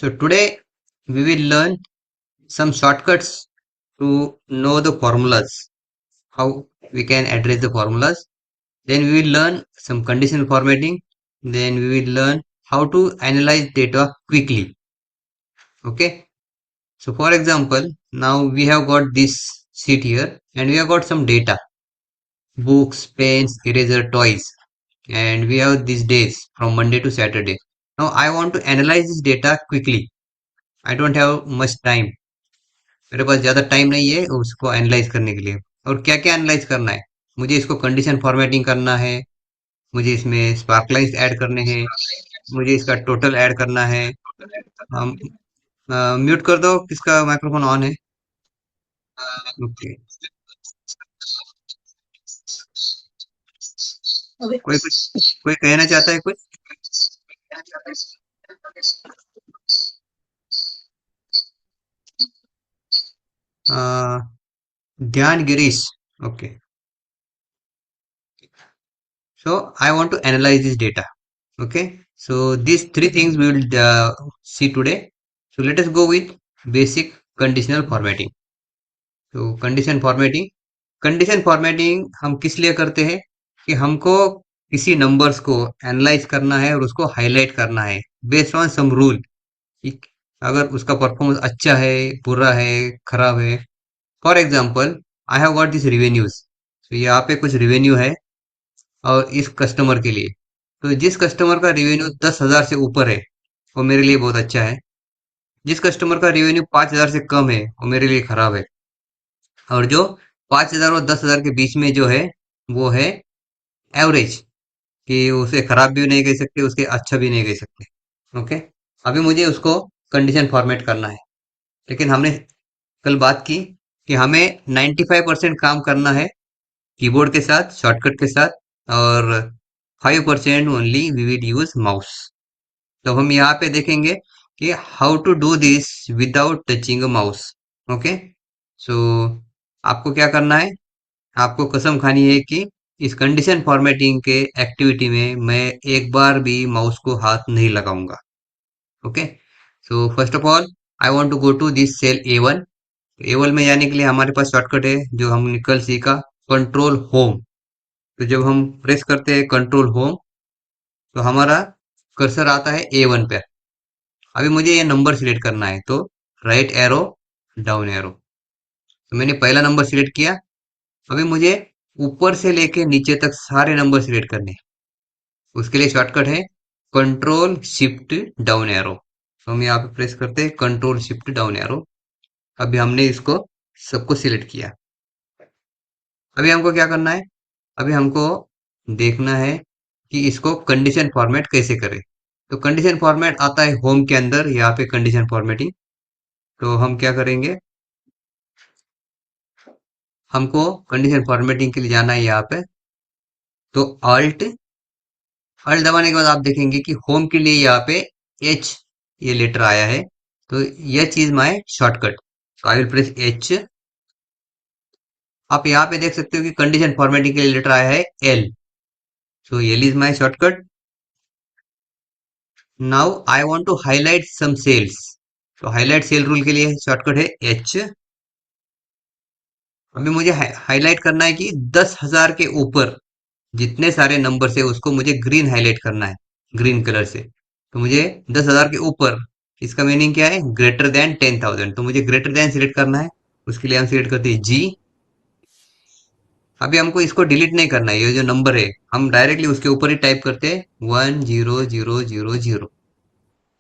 So today we will learn some shortcuts to know the formulas, how we can address the formulas. Then we will learn some conditional formatting. Then we will learn how to analyze data quickly. Okay. So for example, now we have got this sheet here and we have got some data, books, pens, eraser, toys, and we have these days from Monday to Saturday. Now I want to analyze this data quickly. I don't have much time. मेरे पास ज्यादा time नहीं है उसको analyse करने के लिए। और क्या क्या एनालाइज करना है? मुझे इसको कंडीशन फॉर्मेटिंग करना है, मुझे इसमें स्पार्कलाइज ऐड करने हैं, मुझे इसका टोटल ऐड करना है। हम म्यूट कर दो, किसका माइक्रोफोन ऑन है? ओके। कोई कुछ कोई कहना चाहता है कुछ? अ, ध्यान Girish. Okay. So I want to analyze this data. Okay, so these three things we will see today. So let us go with basic conditional formatting. तो कंडीशन फॉर्मेटिंग हम किस लिए करते हैं? कि हमको किसी नंबर्स को एनालाइज करना है और उसको हाईलाइट करना है बेस्ड ऑन सम रूल। अगर उसका परफॉर्मेंस अच्छा है, बुरा है, खराब है। For example, I have got this revenues. तो यहाँ पे कुछ रिवेन्यू है और इस कस्टमर के लिए, तो जिस कस्टमर का रिवेन्यू 10,000 से ऊपर है वो मेरे लिए बहुत अच्छा है। जिस कस्टमर का रिवेन्यू 5,000 से कम है वो मेरे लिए खराब है। और जो 5,000 और 10,000 के बीच में जो है वो है एवरेज, कि उसे खराब भी नहीं कह सकते, उसके अच्छा भी नहीं कह सकते। ओके। अभी मुझे उसको कंडीशन फॉर्मेट करना है। लेकिन हमने कल बात की कि हमें 95% काम करना है कीबोर्ड के साथ, शॉर्टकट के साथ, और 5% only we will use mouse. तो हम यहाँ पे देखेंगे कि how to do this without touching a mouse. Okay. So आपको क्या करना है? आपको कसम खानी है कि इस कंडीशन फॉर्मेटिंग के एक्टिविटी में मैं एक बार भी माउस को हाथ नहीं लगाऊंगा। Okay. So first of all I want to go to this cell A1। A1 में जाने के लिए हमारे पास शॉर्टकट है जो हमने कल सीखा, कंट्रोल होम। तो जब हम प्रेस करते हैं कंट्रोल होम तो हमारा कर्सर आता है A1 पे। अभी मुझे ये नंबर सिलेक्ट करना है, तो राइट एरो, डाउन एरो। तो मैंने पहला नंबर सिलेक्ट किया। अभी मुझे ऊपर से लेके नीचे तक सारे नंबर सिलेक्ट करने हैं। उसके लिए शॉर्टकट है कंट्रोल शिफ्ट डाउन एरो। तो हम यहाँ पे प्रेस करते हैं कंट्रोल शिफ्ट डाउन एरो। अभी हमने इसको सबको सिलेक्ट किया। अभी हमको क्या करना है? अभी हमको देखना है कि इसको कंडीशन फॉर्मेट कैसे करें। तो कंडीशन फॉर्मेट आता है होम के अंदर, यहाँ पे कंडीशन फॉर्मेटिंग। तो हम क्या करेंगे? हमको कंडीशन फॉर्मेटिंग के लिए जाना है यहाँ पे। तो अल्ट अल्ट दबाने के बाद आप देखेंगे कि होम के लिए यहाँ पे एच ये लेटर आया है। तो यह चीज माय शॉर्टकट। तो आई विल प्रेस एच। आप यहाँ पे देख सकते हो कि कंडीशन फॉर्मेटिंग के लिए लेटर आया है L. So L is my shortcut. Now I want to highlight some cells. तो हाईलाइट सेल रूल के लिए शॉर्टकट है एच। अभी मुझे हाईलाइट करना है कि 10,000 के ऊपर जितने सारे नंबर है उसको मुझे ग्रीन हाईलाइट करना है, ग्रीन कलर से। तो मुझे 10,000 के ऊपर, इसका मीनिंग क्या है? Greater than 10,000। तो मुझे ग्रेटर देन सिलेक्ट करना है। उसके लिए हम सिलेक्ट करते हैं जी। अभी हमको इसको डिलीट नहीं करना है, ये जो नंबर है हम डायरेक्टली उसके ऊपर ही टाइप करते हैं 10000।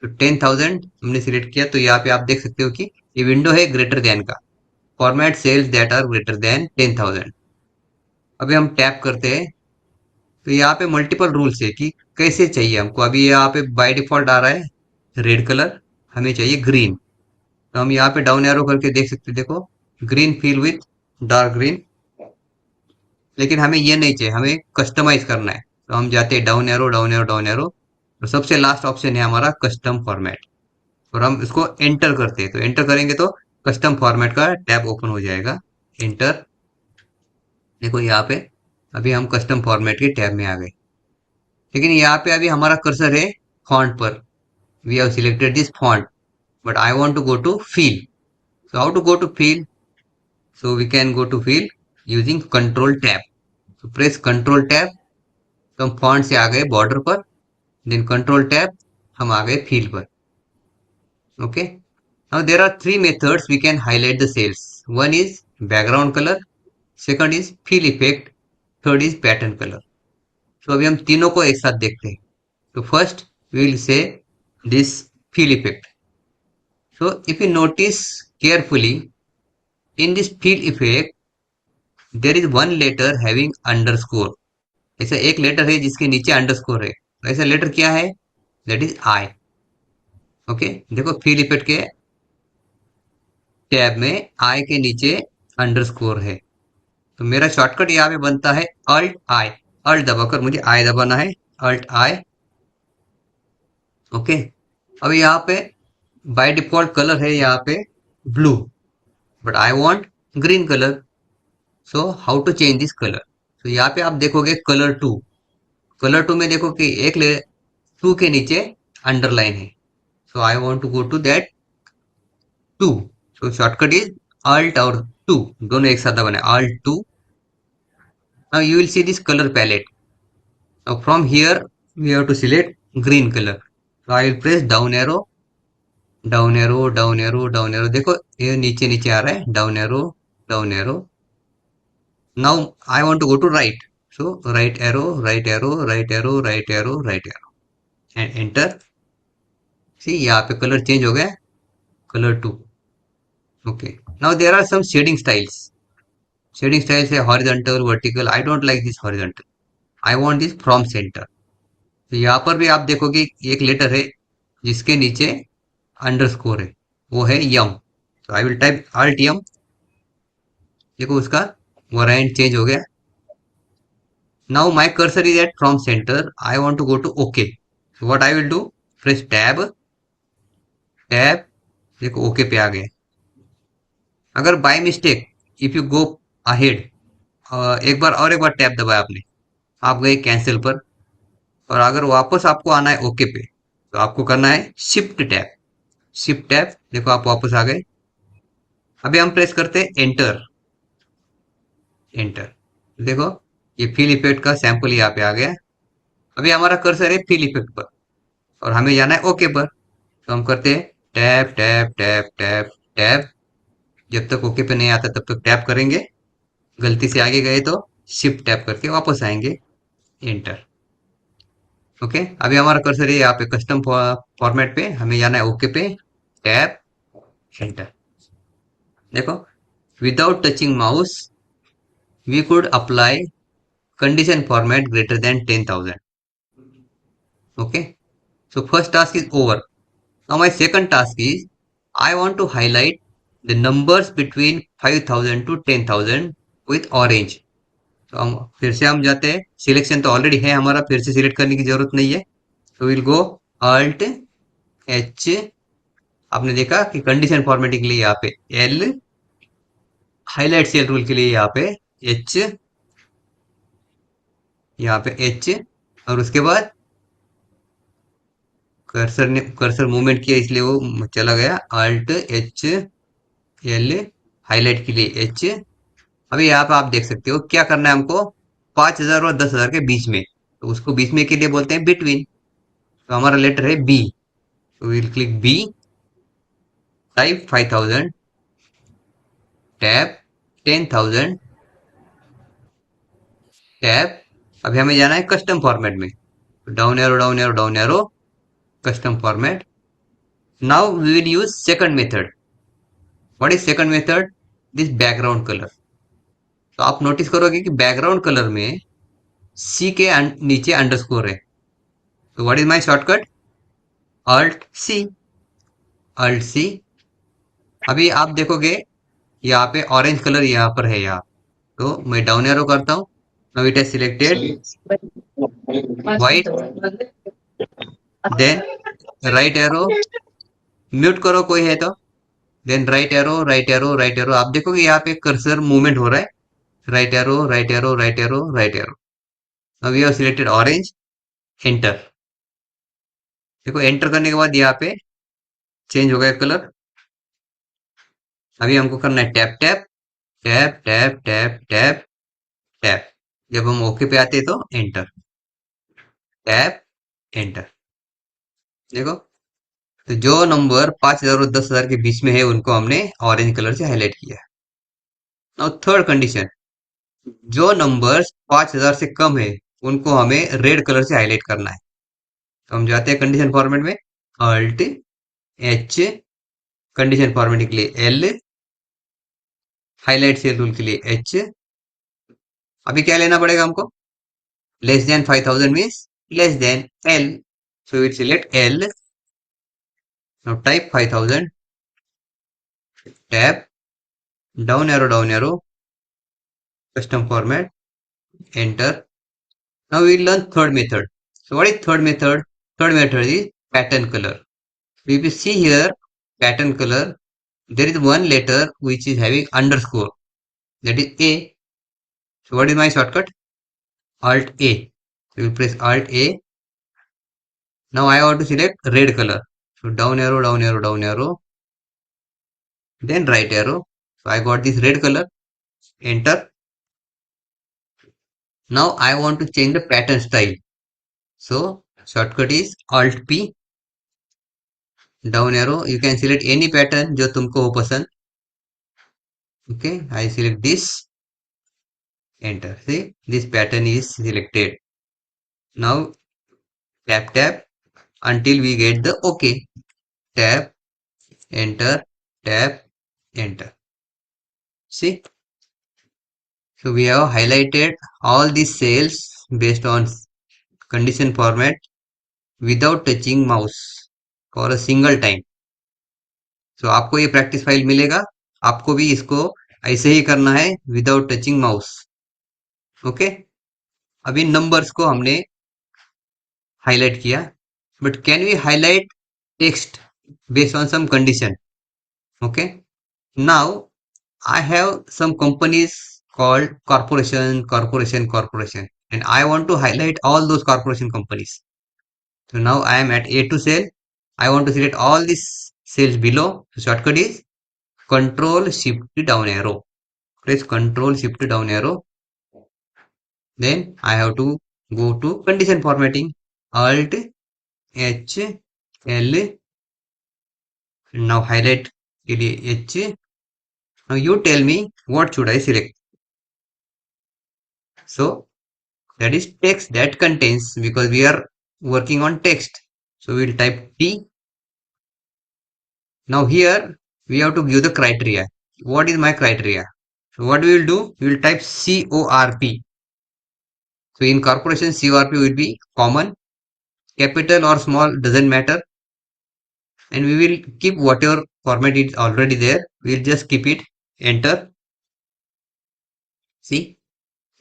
तो 10,000 हमने सिलेक्ट किया। तो यहाँ पे आप देख सकते हो कि ये विंडो है ग्रेटर देन का, format cells that are greater than 10,000। अभी हम टैप करते हैं। तो यहाँ पे मल्टीपल रूल्स है कि कैसे चाहिए हमको। अभी यहाँ पे बाय डिफॉल्ट आ रहा है रेड कलर, हमें चाहिए ग्रीन। तो हम यहाँ पे डाउन एरो करके देख सकते हैं, देखो green fill with dark green. लेकिन हमें ये नहीं चाहिए, हमें कस्टमाइज करना है। तो हम जाते हैं down arrow, down arrow, down arrow, और सबसे लास्ट ऑप्शन है हमारा कस्टम फॉर्मेट। और हम इसको एंटर करते हैं। तो एंटर करेंगे तो कस्टम फॉर्मेट का टैब ओपन हो जाएगा। एंटर। देखो यहाँ पे अभी हम कस्टम फॉर्मेट के टैब में आ गए। लेकिन यहाँ पे अभी हमारा कर्सर है फॉन्ट पर। We have selected this font. but I want to go to fill. So how to go to fill? So we can go to fill using control tab. So press control tab, तो हम font से आ गए border पर, then control tab हम आ गए fill पर. Okay. Now there are three methods we can highlight the cells. One is background color, second is fill effect, third is pattern color. So अभी हम तीनों को एक साथ देखते हैं. So first we will say this fill effect. So if you notice carefully, in this fill effect there is one letter having underscore. ऐसा एक लेटर है जिसके नीचे अंडरस्कोर है. तो ऐसा लेटर क्या है? That is I. ओके, देखो फिल इफेक्ट के टैब में आई के नीचे अंडरस्कोर है. तो मेरा शॉर्टकट यहाँ पे बनता है अल्ट आई. अल्ट दबाकर मुझे आई दबाना है. Alt I. ओके. अब यहाँ पे बाय डिफॉल्ट कलर है यहाँ पे blue, but I want green colour. So how to change this colour? तो यहाँ पे आप देखोगे कलर टू. कलर टू में देखो कि एक टू के नीचे अंडरलाइन है. So I want to go to that two. So shortcut is alt और टू, दोनों एक साथ दबाना है. Alt two. Now you will see this colour palette. Now from here we have to select green colour. So I will press down arrow, down arrow, down arrow, down arrow. देखो ये नीचे नीचे आ रहा है. Down arrow, down arrow. Now I want to go to right. So right arrow, right arrow, right arrow, right arrow, right arrow, and enter. See यहाँ पे colour change हो गया. Colour two. Okay. Now there are some shading styles. Shading styles है horizontal, vertical. I don't like this horizontal. I want this from centre. तो यहाँ पर भी आप देखोगे एक लेटर है जिसके नीचे अंडरस्कोर है, वो है यम. तो I will type Alt M. देखो उसका वेरिएंट चेंज हो गया. Now my cursor is at from centre. I want to go to okay. So what I will do? Press tab, tab. देखो ओके पे आ गए. अगर by mistake if you go ahead, एक बार टैब दबाया आपने, आप गए कैंसिल पर, और अगर वापस आपको आना है ओके पे, तो आपको करना है शिफ्ट टैब. Shift tab. देखो आप वापस आ गए. अभी हम प्रेस करते हैं एंटर. एंटर. देखो ये फिल इफेक्ट का सैंपल यहाँ पे आ गया. अभी हमारा कर्सर है फिल इफेक्ट पर और हमें जाना है ओके पर. तो हम करते हैं tap tap tap tap tap. जब तक ओके पे नहीं आता तब तक टैप करेंगे. गलती से आगे गए तो शिफ्ट टैप करके वापस आएंगे. एंटर. ओके. अभी हमारा कर्सर है यहाँ पे कस्टम फॉर्मेट पे, हमें जाना है ओके पे. Tap, enter. देखो without touching mouse we could apply condition format greater than 10,000. Okay. So first task is over. Now my second task is I want to highlight the numbers between 5,000 to 10,000 with orange. तो हम फिर से हम जाते हैं. Selection तो already है हमारा, फिर से सिलेक्ट करने की जरूरत नहीं है. तो विल गो अल्ट एच. आपने देखा कि कंडीशन फॉर्मेटिंग के लिए यहाँ पे एल, हाईलाइट सेल रूल के लिए यहाँ पे एच, यहाँ पे एच, और उसके बाद कर्सर मूवमेंट किया इसलिए वो चला गया. अल्ट एच एल, हाईलाइट के लिए एच. अभी यहाँ पे आप देख सकते हो क्या करना है हमको. 5,000 और 10,000 के बीच में, तो उसको बीच में के लिए बोलते हैं बिटवीन. तो हमारा लेटर है बी. तो will click B, type 5,000, tap 10,000, tap. अभी हमें जाना है कस्टम फॉर्मेट में. Down arrow, down arrow, down arrow, custom format. Now we will use second method. What is second method? This background colour. तो आप notice करोगे कि बैकग्राउंड कलर में सी के नीचे अंडरस्कोर है. तो what is my shortcut? Alt C. Alt C. अभी आप देखोगे यहाँ पे ऑरेंज कलर यहाँ पर है यहाँ. तो मैं डाउन एरो करता हूँ. Now it has selected white. Then right arrow, mute करो कोई है तो. Then right arrow, right arrow, right arrow. आप देखोगे यहाँ पे कर्सर मूवमेंट हो रहा है. Right arrow, right arrow, right arrow, right arrow. अब we have selected orange. Enter. देखो एंटर करने के बाद यहाँ पे चेंज हो गया कलर। अभी हमको करना है tap tap tap tap tap tap tap. जब हम ओके पे आते हैं तो एंटर, टैप, एंटर। देखो, तो जो नंबर 5,000 और 10,000 के बीच में है उनको हमने ऑरेंज कलर से हाईलाइट किया। नाउ थर्ड कंडीशन, जो नंबर्स 5,000 से कम है उनको हमें रेड कलर से हाईलाइट करना है। तो हम जाते हैं कंडीशन फॉर्मेट में, अल्ट एच, कंडीशन फॉर्मेट के लिए एल, हाईलाइट सेल रूल के लिए एच। अभी क्या लेना पड़ेगा हमको? Less than 5,000 means less than L, so we select L. Now type 5,000, tab, down arrow, custom format, enter. Now we learn third method. So what is third method? Third method is pattern color. If you see here, pattern color, there is one letter which is having underscore, that is A. So what is my shortcut? Alt A. So you press Alt A. Now I want to select red color. So down arrow, then right arrow. So I got this red color. Enter. Now I want to change the pattern style. So shortcut is Alt P, down arrow. You can select any pattern जो तुमको हो पसंद. Okay, I select this. Enter. See, this pattern is selected. Now tap tap until we get the OK. Tap, enter, tap, enter. See, so we have highlighted all these cells based on condition format without touching mouse for a single time. So आपको ये practice file मिलेगा, आपको भी इसको ऐसे ही करना है विदाउट टचिंग माउस। ओके, अभी नंबर्स को हमने हाईलाइट किया, but can we highlight text based on some condition? Okay, now I have some companies called corporation, and I want to highlight all those corporation companies. So now I am at A2 cell. I want to select all these cells below. So shortcut is Control Shift down arrow. Press Control Shift down arrow. Then I have to go to condition formatting. Alt H L. Now highlight के लिए H. Now you tell me what should I select. So that is text that contains, because we are working on text. So we'll type T. Now here we have to give the criteria. What is my criteria? So what we will do? We will type CORP. So in corporation, CORP will be common, capital or small doesn't matter, and we will keep whatever format is already there. We'll just keep it. Enter. See,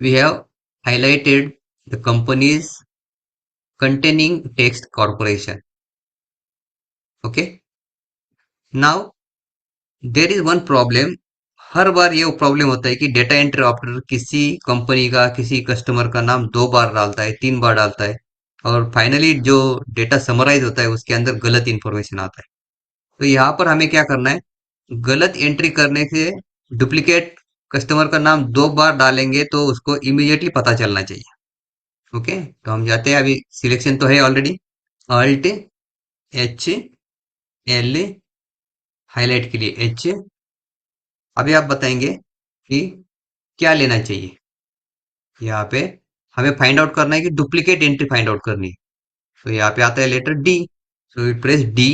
we have highlighted the companies containing text corporation. Okay. Now there is one problem. हर बार ये problem होता है कि data entry operator किसी company का, किसी customer का नाम 2 बार डालता है, 3 बार डालता है, और फाइनली जो डेटा समराइज होता है उसके अंदर गलत इंफॉर्मेशन आता है। तो यहाँ पर हमें क्या करना है? गलत एंट्री करने से डुप्लीकेट कस्टमर का नाम 2 बार डालेंगे तो उसको इमीडिएटली पता चलना चाहिए। ओके, तो हम जाते हैं, अभी सिलेक्शन तो है already. Alt H L, highlight के लिए एच। अभी आप बताएंगे कि क्या लेना चाहिए। यहाँ पे हमें फाइंड आउट करना है कि डुप्लीकेट एंट्री फाइंड आउट करनी है। तो यहाँ पे आता है letter D, so we press D,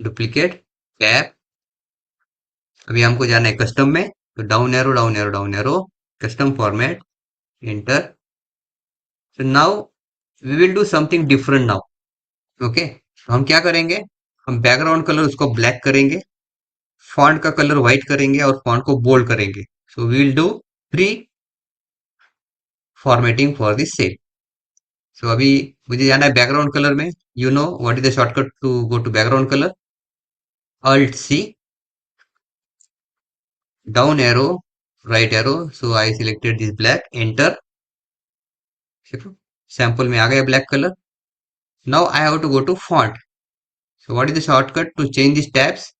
duplicate, cap. अभी हमको जाना है कस्टम में, तो down arrow, custom format, enter. So now we will do something different now. Okay, तो हम क्या करेंगे? हम बैकग्राउंड कलर उसको ब्लैक करेंगे, फॉन्ट का कलर व्हाइट करेंगे और फॉन्ट को बोल्ड करेंगे। So we will do pre formatting for this cell. सो अभी मुझे जाना है बैकग्राउंड कलर में। You know what is the shortcut to go to background colour? Alt C, down arrow, right arrow. So I selected this black, enter. Sample में आ गया black color. Now I have to go to font. So what is the shortcut to change these tabs?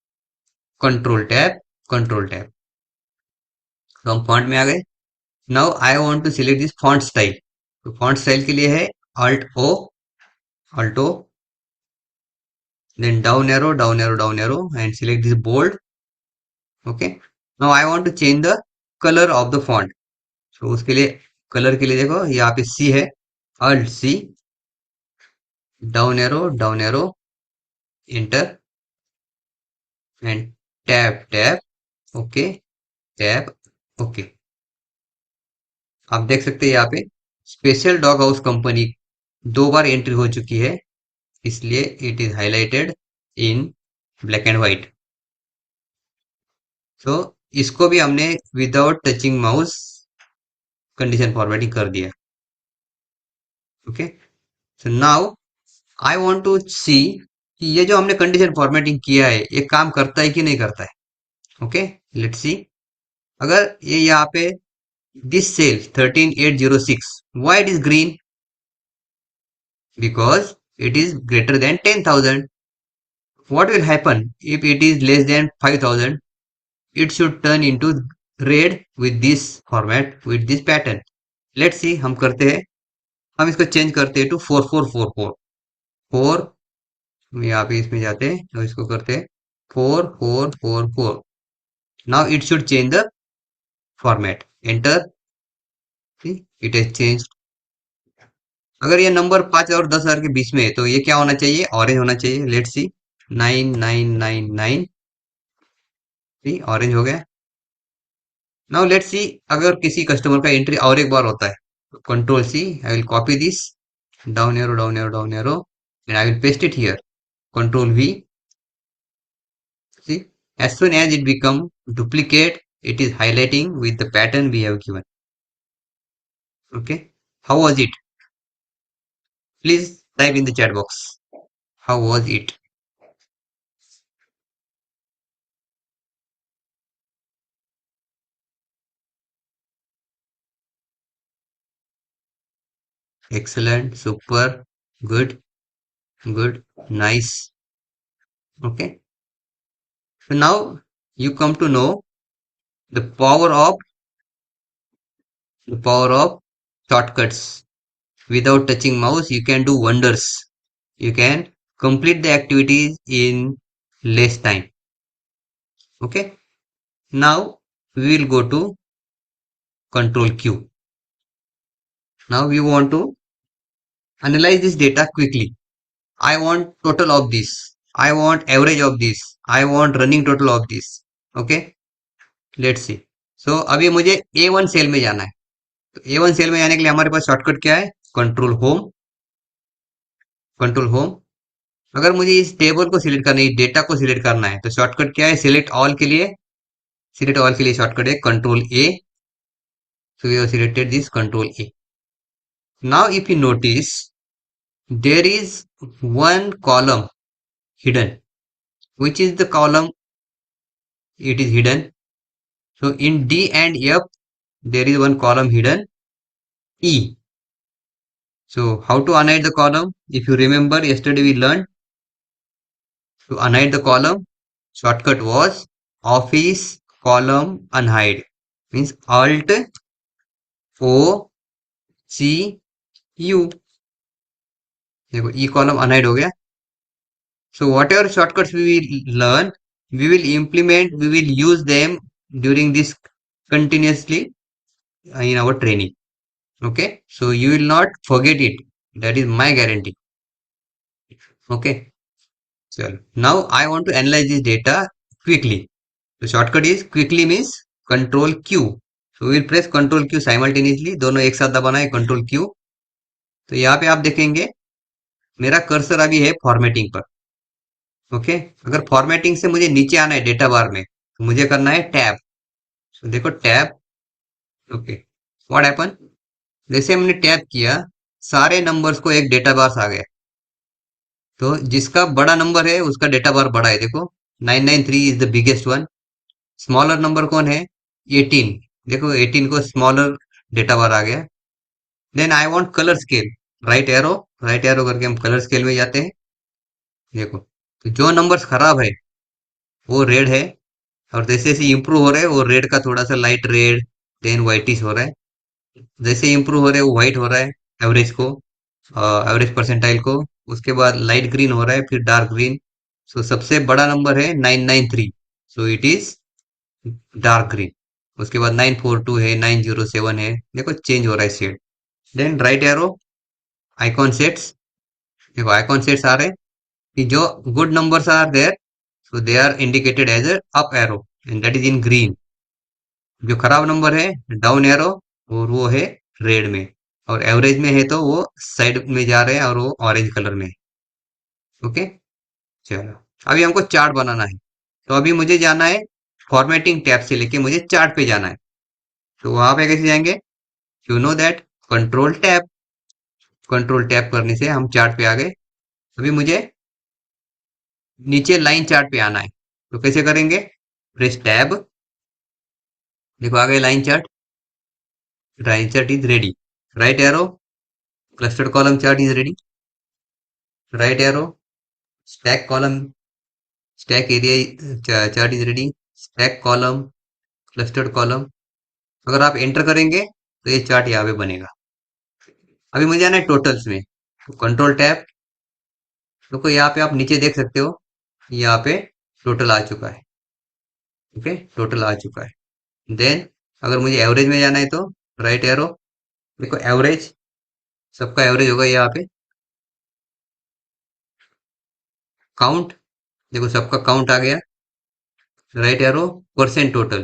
Control tab, control tab. तो हम font में आ गए. Now I want to select this font style. तो font style के लिए है Alt O, Alt O, then down arrow, down arrow, down arrow, and select this bold. Okay. Now I want to change the color of the font. So उसके लिए colour के लिए देखो यहाँ पे C है, Alt C, down arrow, enter, and tab tab. Okay, tab. Okay. आप देख सकते हैं यहाँ पे स्पेशल डॉग हाउस कंपनी 2 बार एंट्री हो चुकी है, इसलिए it is highlighted in black and white. So इसको भी हमने without touching mouse condition formatting कर दिया. Okay. So now I want to see कि ये जो हमने कंडीशन फॉर्मेटिंग किया है ये काम करता है कि नहीं करता है. Okay, let's see. अगर ये यहाँ पे this cell 13806, why it is green? Because it is greater than 10,000. What will happen if it is less than 5,000? It should turn into red with this format, with this pattern. Let's see, हम करते हैं. हम इसको change करते हैं to 4444. 4, यहाँ पे इसमें जाते हैं तो इसको करते हैं 4444. Now it should change the format. Enter. See, it has changed. अगर ये नंबर 5 और 10,000 के बीच में है तो ये क्या होना चाहिए? ऑरेंज होना चाहिए. Let's see. 9999. सी, ऑरेंज हो गया. नाउ लेट्स सी, अगर किसी कस्टमर का एंट्री और एक बार होता है तो control C, I will copy this, down arrow, down arrow, down arrow, and I will paste it here. Control V. See, as soon as it become duplicate, it is highlighting with the pattern we have given. Okay, how was it? Please type in the chat box. How was it? Excellent, super, good, good, nice. Okay, so now you come to know the power of shortcuts. Without touching mouse, you can do wonders. You can complete the activities in less time. Okay. Now we will go to control Q. Now we want to analyze this data quickly. I want total of this. I want average of this. I want running total of this. Okay. Let's see. So अभी मुझे A1 cell में जाना है. तो A1 cell में जाने के लिए हमारे पास शॉर्टकट क्या है? Control home. Control home. अगर मुझे इस टेबल को सिलेक्ट करना है, डेटा को सिलेक्ट करना है, तो शॉर्टकट क्या है? सिलेक्ट ऑल के लिए, सिलेक्ट ऑल के लिए शॉर्टकट है control A. So we have selected this control A. Now if you notice, there is one column hidden. Which is the column? It is hidden. So in D and F, there is one column hidden, E. So how to unhide the column? If you remember, yesterday we learned to unhide the column. Shortcut was Office column unhide. Means Alt O C U. देखो E column unhide हो गया. So whatever shortcuts we will learn, we will implement, we will use them during this continuously in our training. Okay. So you will not forget it. That is my guarantee. Okay. So now I want to analyze this data quickly. The shortcut is quickly means control Q. So we will press control Q simultaneously. दोनों एक साथ दबाना है control Q. तो यहाँ पे आप देखेंगे मेरा कर्सर अभी है फॉर्मेटिंग पर. ओके. अगर फॉर्मेटिंग से मुझे नीचे आना है डेटा बार में तो मुझे करना है टैब. तो देखो टैब. ओके. What happen? जैसे हमने टैब किया, सारे नंबर्स को एक डेटा बार आ गया. तो जिसका बड़ा नंबर है उसका डेटा बार बड़ा है. देखो 993 is the biggest one. Smaller number कौन है? 18. देखो 18 को स्मॉलर डेटा बार आ गया. Then I want colour scale. Right arrow, right arrow करके हम कलर स्केल में जाते हैं. देखो तो जो नंबर्स खराब है वो रेड है, और जैसे जैसे इंप्रूव हो रहे हैं वो रेड का थोड़ा सा लाइट रेड, देन व्हाइटिश हो रहा है। जैसे इंप्रूव हो रहे हैं वो व्हाइट हो रहा है, एवरेज को, एवरेज परसेंटाइल को। उसके बाद लाइट ग्रीन हो रहा है, फिर डार्क ग्रीन। सो सबसे बड़ा नंबर है 993, सो इट इज डार्क ग्रीन। उसके बाद 942 है, 907 है, देखो चेंज हो रहा है shade. Then right arrow, icon sets. देखो आइकॉन सेट्स आ रहे हैं कि जो good numbers are there, so they are indicated as up arrow and that is in green. जो खराब नंबर है, डाउन एरो, और वो है रेड में। और एवरेज में है तो वो साइड में जा रहे हैं और वो ऑरेंज कलर में है। ओके, चलो अभी हमको चार्ट बनाना है। तो अभी मुझे जाना है फॉर्मेटिंग टैब से लेके मुझे चार्ट पे जाना है। तो वहां पे कैसे जाएंगे? You know that, control tab. Control tab करने से हम चार्ट पे आ गए। अभी मुझे नीचे लाइन चार्ट पे आना है। तो कैसे करेंगे? प्रेस टैब, देखो आ गए line chart. Line chart is ready. Right arrow, clustered column chart is ready. Right arrow, stack column, stack area chart is ready. Stack column, clustered column. अगर आप एंटर करेंगे तो ये चार्ट यहाँ पे बनेगा। अभी मुझे आना है टोटल्स में। तो कंट्रोल टैब, देखो यहाँ पे आप नीचे देख सकते हो, यहाँ पे टोटल आ चुका है। ओके, टोटल आ चुका है। देन अगर मुझे एवरेज में जाना है तो राइट एरो, देखो एवरेज, सबका एवरेज होगा यहाँ पे। काउंट, देखो सबका काउंट आ गया। राइट एरो, परसेंट टोटल,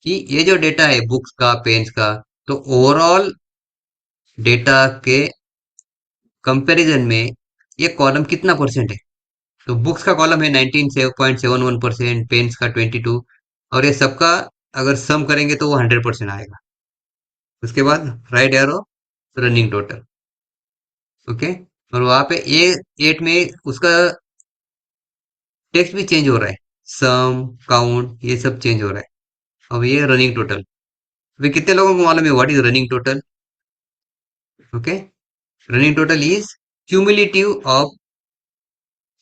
कि ये जो डेटा है बुक्स का, पेन्स का, तो ओवरऑल डेटा के कंपैरिजन में ये कॉलम कितना परसेंट है। तो बुक्स का कॉलम है 19.71%, पेन्स का 22, और ये सबका अगर सम करेंगे तो वो 100% आएगा। उसके बाद right arrow, running total. Okay, और वहां पे ए 8 में उसका टेक्स्ट भी चेंज हो रहा है, सम, काउंट, ये सब चेंज हो रहा है। अब ये रनिंग टोटल। अभी कितने लोगों को मालूम है what is running total? Okay, running total is cumulative of,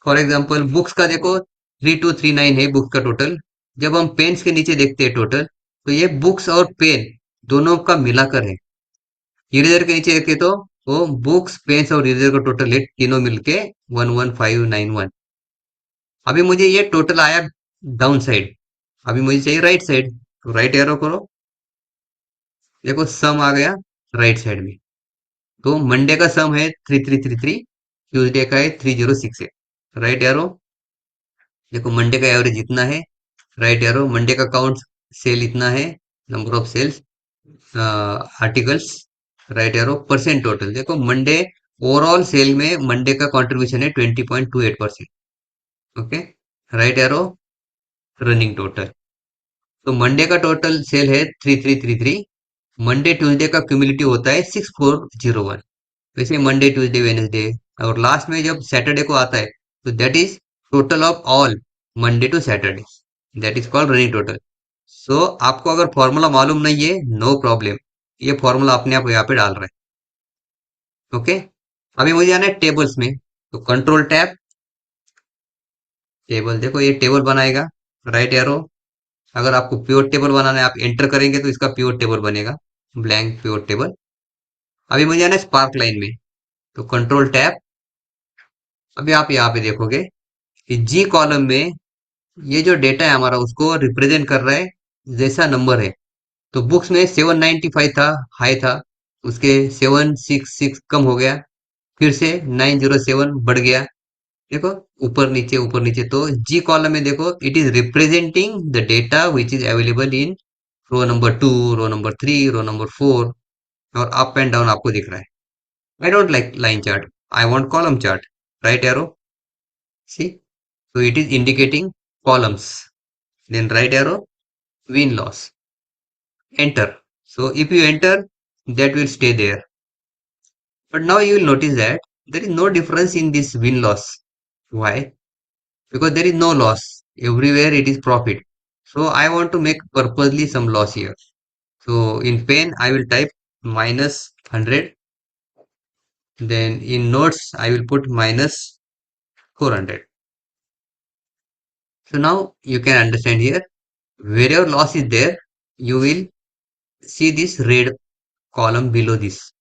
for example books का देखो 3239 है बुक्स का टोटल। जब हम पेन्स के नीचे देखते हैं टोटल, तो ये बुक्स और पेन दोनों का मिलाकर है। इरेजर के नीचे देखे तो वो बुक्स, पेन्स और इरेजर का टोटल है, तीनों मिलके 11591। अभी मुझे ये टोटल आया डाउन साइड, अभी मुझे चाहिए राइट साइड। तो राइट एरो करो, देखो सम आ गया राइट साइड में। तो मंडे का सम है 3333, ट्यूसडे का है 3068। राइट एरो, देखो मंडे का एवरेज इतना है। राइट एरो, मंडे का काउंट सेल इतना है, number of sales, articles. Right arrow, percent total, देखो मंडे ओवरऑल सेल में मंडे का कंट्रीब्यूशन है 20.28%। Okay, right arrow, running total. तो मंडे का टोटल सेल है 3333। मंडे ट्यूसडे का क्यूमुलेटिव होता है 6401। वैसे मंडे ट्यूसडे वेनेसडे, और लास्ट में जब सैटरडे को आता है तो that is total of all Monday to Saturday, that is called running total. So आपको अगर फॉर्मूला मालूम नहीं है, नो प्रॉब्लम, ये फॉर्मूला अपने आप यहाँ पे डाल रहे हैं। ओके, अभी मुझे आना है टेबल्स में। तो कंट्रोल टैब, टेबल, देखो ये टेबल बनाएगा। राइट एरो, अगर आपको प्योर टेबल बनाना है आप एंटर करेंगे तो इसका प्योर टेबल बनेगा, ब्लैंक प्योर टेबल। अभी मुझे आना है स्पार्क लाइन में। तो कंट्रोल टैब, अभी आप यहाँ पे देखोगे कि जी कॉलम में ये जो डेटा है हमारा उसको रिप्रेजेंट कर रहा है जैसा नंबर है। तो बुक्स में 795 था, हाई था, उसके 766 कम हो गया, फिर से 907 बढ़ गया। देखो ऊपर नीचे, तो जी कॉलम में देखो it is representing the data which is available in row number 2, row number 3, row number 4, और अप एंड डाउन आपको दिख रहा है। I don't like line chart, I want column chart. Right arrow, see, so it is indicating columns. Then right arrow, win loss, enter. So if you enter, that will stay there. But now you will notice that there is no difference in this win loss. Why? Because there is no loss. Everywhere it is profit. So I want to make purposely some loss here. So in pen, I will type minus 100. Then in notes, I will put minus 400. So now you can understand here, wherever loss is there, you will see this red column below this.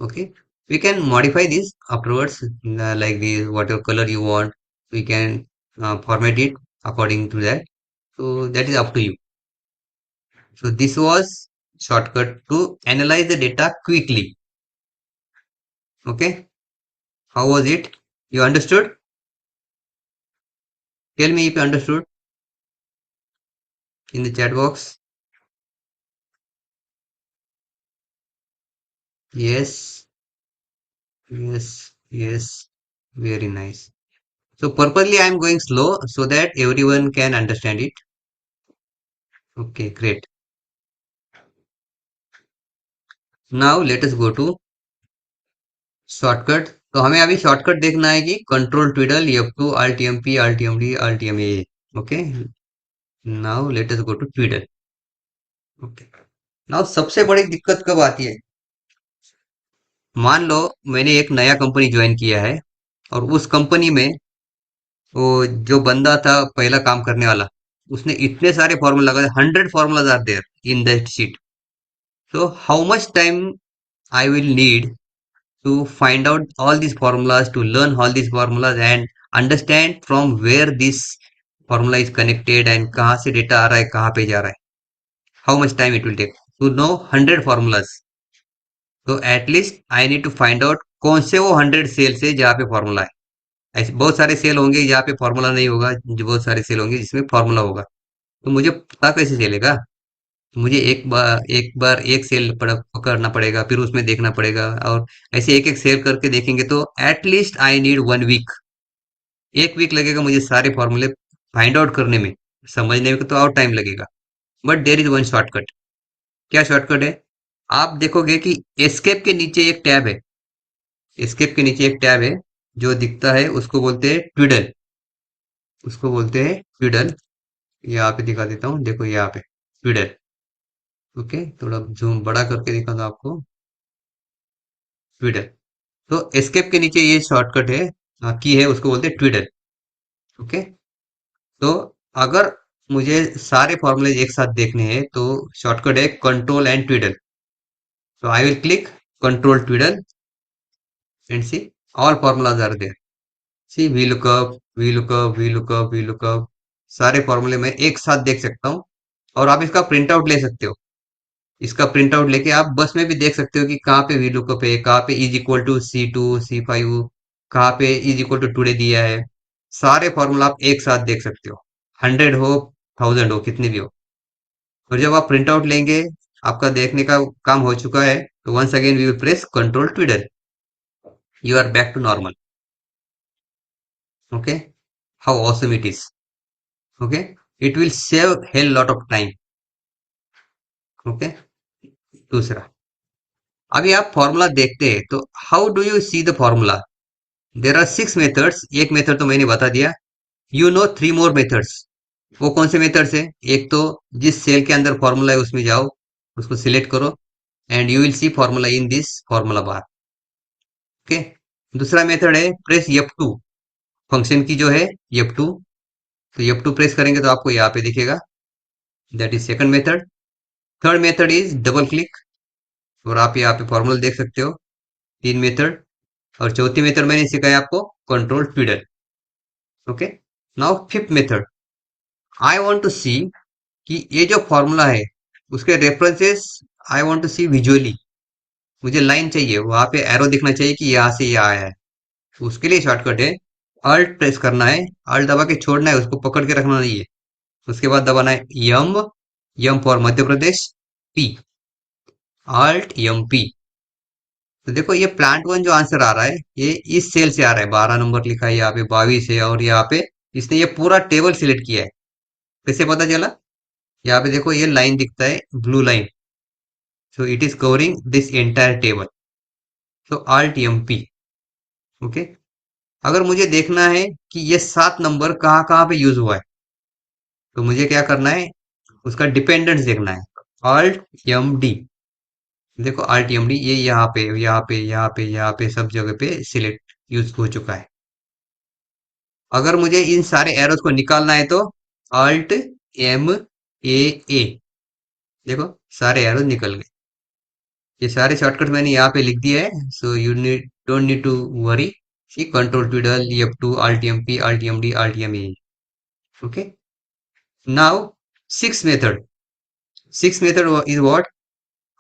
Okay, we can modify this afterwards, like this, whatever color you want, we can format it according to that. So that is up to you. So this was shortcut to analyze the data quickly. Okay, how was it? You understood? Tell me if you understood in the chat box. Yes, yes, yes. Very nice. So purposely I am going slow so that everyone can understand it. Okay, great. Now let us go to shortcut. तो हमें अभी shortcut देखना है कि control twiddle F2 Alt MP Alt MD Alt MA। Okay, now let us go to twiddle. Okay, now सबसे बड़ी दिक्कत कब आती है? मान लो मैंने एक नया कंपनी ज्वाइन किया है और उस कंपनी में वो जो बंदा था पहला काम करने वाला, उसने इतने सारे फॉर्मूला लगाए, 100 formulas are there in that sheet. So how much time I will need to find out all these formulas, to learn all these formulas and understand from where this formula is connected and कहाँ से data आ रहा है, कहाँ पे जा रहा है। How much time it will take to know 100 formulas? तो at least I need to find out कौन से वो 100 सेल है जहाँ पे फॉर्मूला है। ऐसे बहुत सारे सेल होंगे जहाँ पे फॉर्मूला नहीं होगा, जो बहुत सारे सेल होंगे जिसमें फॉर्मूला होगा। तो मुझे पता कैसे चलेगा? मुझे एक बार एक सेल पकड़ना पड़ेगा, फिर उसमें देखना पड़ेगा, और ऐसे एक एक सेल करके देखेंगे तो at least I need 1 week. 1 week लगेगा मुझे सारे फॉर्मूले फाइंड आउट करने में। समझने में तो और टाइम लगेगा। But there is one shortcut. क्या शॉर्टकट है? आप देखोगे कि एस्केप के नीचे एक टैब है। एस्केप के नीचे एक टैब है जो दिखता है, उसको बोलते हैं ट्विडल। उसको बोलते हैं ट्विडल। यहाँ पे दिखा देता हूँ, देखो यहाँ पे ट्विडल। ओके, थोड़ा जूम बड़ा करके दिखा दो आपको। ट्विडल। तो एस्केप के नीचे ये शॉर्टकट है, की है, उसको बोलते हैं ट्विडल। ओके, तो अगर मुझे सारे फॉर्मूले एक साथ देखने हैं तो शॉर्टकट है कंट्रोल एंड ट्विडल। तो I will click control twiddle and see all formulas are there. See V lookup, V lookup, V lookup, V lookup, सारे फॉर्मूले मैं एक साथ देख सकता हूँ। और आप इसका प्रिंट आउट ले सकते हो। इसका प्रिंट आउट लेके आप बस में भी देख सकते हो कि कहाँ पे वी लुकअप है, कहाँ पे is equal to C2 C5, कहाँ पे इज इक्वल टू टुडे दिया है। सारे फॉर्मूला आप एक साथ देख सकते हो, 100 हो, 1000 हो, कितने भी हो। और जब आप प्रिंट आउट लेंगे, आपका देखने का काम हो चुका है, तो once again we will press control twiddle. You are back to normal. Okay, how awesome it is. Okay, it will save hell lot of time. Okay, दूसरा, अभी आप फॉर्मूला देखते हैं तो how do you see the formula? There are 6 methods. एक method तो मैंने बता दिया। You know 3 more methods. वो कौन से मेथड्स है? एक तो जिस सेल के अंदर फॉर्मूला है उसमें जाओ, उसको सिलेक्ट करो and you will C formula in this formula bar. Okay, दूसरा मेथड है प्रेस F2। फंक्शन की जो है F2। तो F2 प्रेस करेंगे तो आपको यहाँ पे दिखेगा। That is second method. Third method is double click और आप यहाँ पे फॉर्मूला देख सकते हो। 3 मेथड। और चौथी मेथड मैंने सिखाया आपको, control twiddle. Okay, now fifth method, I want to see कि ये जो फॉर्मूला है उसके references I want to see visually. मुझे लाइन चाहिए, वहां पे एरो दिखना चाहिए कि यहाँ से यहाँ आया है। तो उसके लिए शॉर्टकट है, अल्ट प्रेस करना है, अल्ट दबा के छोड़ना है, उसको पकड़ के रखना नहीं है। उसके बाद दबाना है M, M for Madhya Pradesh, P, alt M P. तो देखो ये प्लांट वन जो आंसर आ रहा है ये इस सेल से आ रहा है, 12 नंबर लिखा है यहाँ पे, 22 है, और यहाँ पे इसने ये पूरा टेबल सिलेक्ट किया है। कैसे पता चला? यहाँ पे देखो ये लाइन दिखता है, blue line. So it is covering this entire table. So alt M P. Okay, अगर मुझे देखना है कि ये 7 नंबर कहाँ कहाँ पे यूज हुआ है, तो मुझे क्या करना है, उसका डिपेंडेंस देखना है। Alt M D. देखो आल्ट एम डी, ये यहाँ पे यहाँ पे यहाँ पे यहाँ पे सब जगह पे सिलेक्ट यूज हो चुका है। अगर मुझे इन सारे एरोज को निकालना है तो Alt M A A। देखो सारे एरो निकल गए। ये सारे शॉर्टकट मैंने यहाँ पे लिख दिया है, so you need don't need to worry. See control twiddle F2 Alt MP Alt MD Alt MA। Okay, now sixth method. Sixth method is what?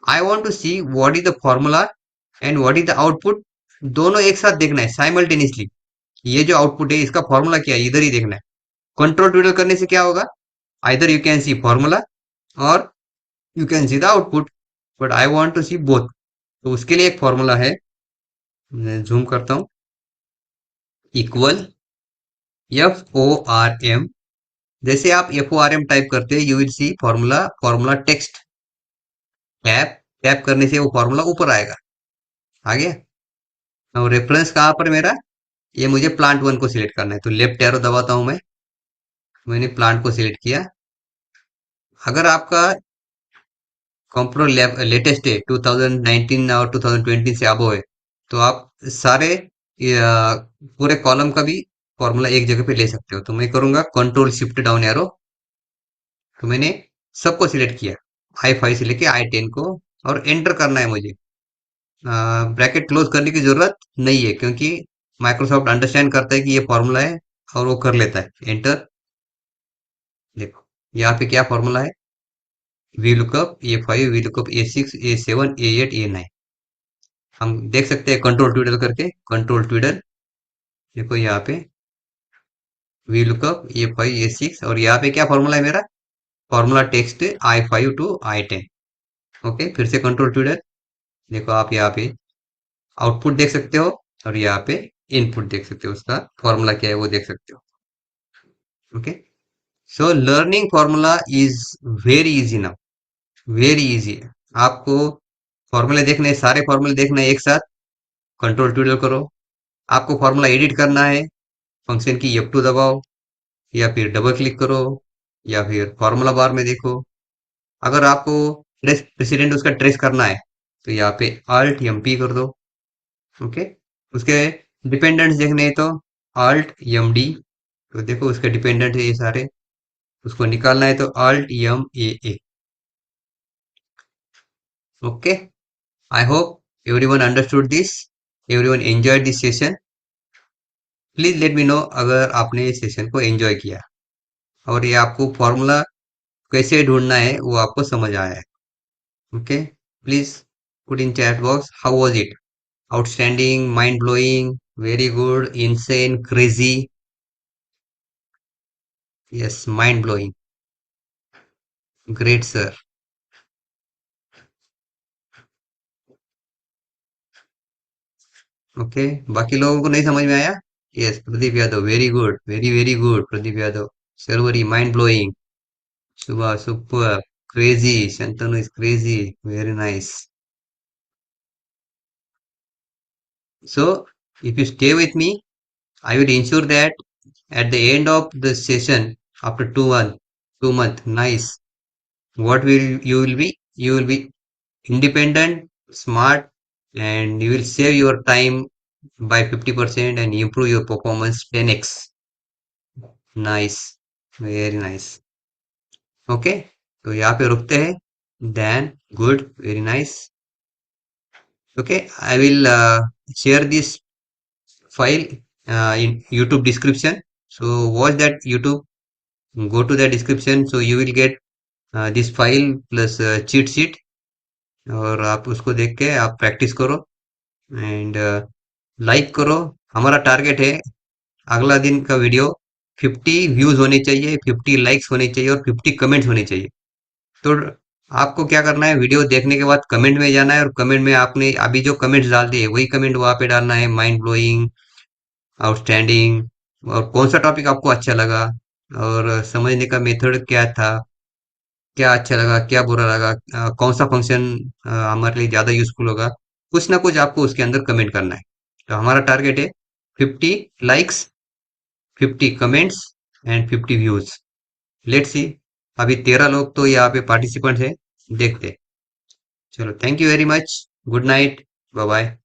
I want to see what is the formula and what is the output। दोनों एक साथ देखना है simultaneously. ये जो output है इसका formula क्या है इधर ही देखना है। कंट्रोल ट्विडल करने से क्या होगा? Either you can see formula और you can see the output, but I want to see both. तो उसके लिए एक फॉर्मूला है, मैं जूम करता हूँ। Equal FORM। जैसे आप FORM टाइप करते हैं you will C formula, formula text. Tap tap करने से वो फॉर्मूला ऊपर आएगा। आ गया। और रेफरेंस कहाँ पर मेरा? ये मुझे प्लांट वन को सिलेक्ट करना है, तो लेफ्ट एरो दबाता हूं मैं। मैंने प्लांट को सिलेक्ट किया। अगर आपका कंप्यूटर लेटेस्ट है 2019 और 2020 से अबो है, तो आप सारे पूरे कॉलम का भी फॉर्मूला एक जगह पे ले सकते हो। तो मैं करूंगा कंट्रोल शिफ्ट डाउन एरो। तो मैंने सबको सिलेक्ट किया, I5 से लेके I10 को, और एंटर करना है मुझे। ब्रैकेट क्लोज करने की जरूरत नहीं है क्योंकि माइक्रोसॉफ्ट अंडरस्टैंड करता है कि ये फॉर्मूला है और वो कर लेता है एंटर। देखो यहाँ पे क्या फॉर्मूला है? V lookup A5 V lookup A6 A7 A8 A9। हम देख सकते हैं कंट्रोल ट्विडल करके, कंट्रोल ट्विडल। देखो यहाँ पे वी लुकअप A5 A6, और यहाँ पे क्या फॉर्मूला है मेरा? Formula text I5 to I10। Okay, फिर से कंट्रोल ट्विडल। देखो आप यहाँ पे आउटपुट देख सकते हो और यहाँ पे इनपुट देख सकते हो, उसका फॉर्मूला क्या है वो देख सकते हो। Okay, so learning formula is very easy now, very easy है। आपको फॉर्मूले देखने हैं, सारे फॉर्मूले देखना है एक साथ, कंट्रोल ट्विडल करो। आपको फॉर्मूला एडिट करना है, फंक्शन की F2 दबाओ या फिर डबल क्लिक करो या फिर फॉर्मूला बार में देखो। अगर आपको ट्रेस प्रेसिडेंट उसका ट्रेस करना है तो यहाँ पे Alt MP कर दो। ओके, उसके डिपेंडेंट्स देखने हैं तो Alt MD। तो देखो उसके डिपेंडेंट है ये सारे, उसको निकालना है तो Alt MAA। Okay, I hope everyone understood this, everyone enjoyed this session। Please let me know अगर आपने इस सेशन को एंजॉय किया और ये आपको फॉर्मूला कैसे ढूंढना है वो आपको समझ आया है। Okay, please put in chat box how was it? Outstanding, mind blowing, very good, insane, crazy? Yes, mind blowing. Great sir. Okay, बाकी लोगों को नहीं समझ में आया? Yes, Pradeep Yadav, very good, very very good Pradeep Yadav. Sharvari, mind blowing. Super, super, crazy. Shantanu is crazy. Very nice. So, if you stay with me, I will ensure that at the end of the session, after 2 month, nice. What will you will be? You will be independent, smart, and you will save your time by 50% and improve your performance 10x. Nice, very nice. Okay, तो यहाँ पे रुकते हैं। Then, good, very nice। Okay, I will share this file in YouTube description. So watch that YouTube, go to the description, so you will get this file plus cheat sheet, और आप उसको देख के आप प्रैक्टिस करो and like करो। हमारा target है अगला दिन का वीडियो 50 व्यूज होने चाहिए, 50 लाइक्स होने चाहिए और 50 कमेंट्स होने चाहिए। तो आपको क्या करना है, वीडियो देखने के बाद कमेंट में जाना है और कमेंट में आपने अभी जो कमेंट्स डाल दिए वही कमेंट वहां पे डालना है। माइंड ब्लोइंग, आउटस्टैंडिंग, और कौन सा टॉपिक आपको अच्छा लगा और समझने का मेथड क्या था, क्या अच्छा लगा क्या बुरा लगा, कौन सा फंक्शन हमारे लिए ज्यादा यूजफुल होगा। कुछ ना कुछ आपको उसके अंदर कमेंट करना है। तो हमारा टारगेट है 50 likes, 50 comments and 50 views. Let's see. अभी 13 लोग तो यहाँ पे पार्टिसिपेंट है, देखते हैं। चलो, thank you very much. Good night, bye bye.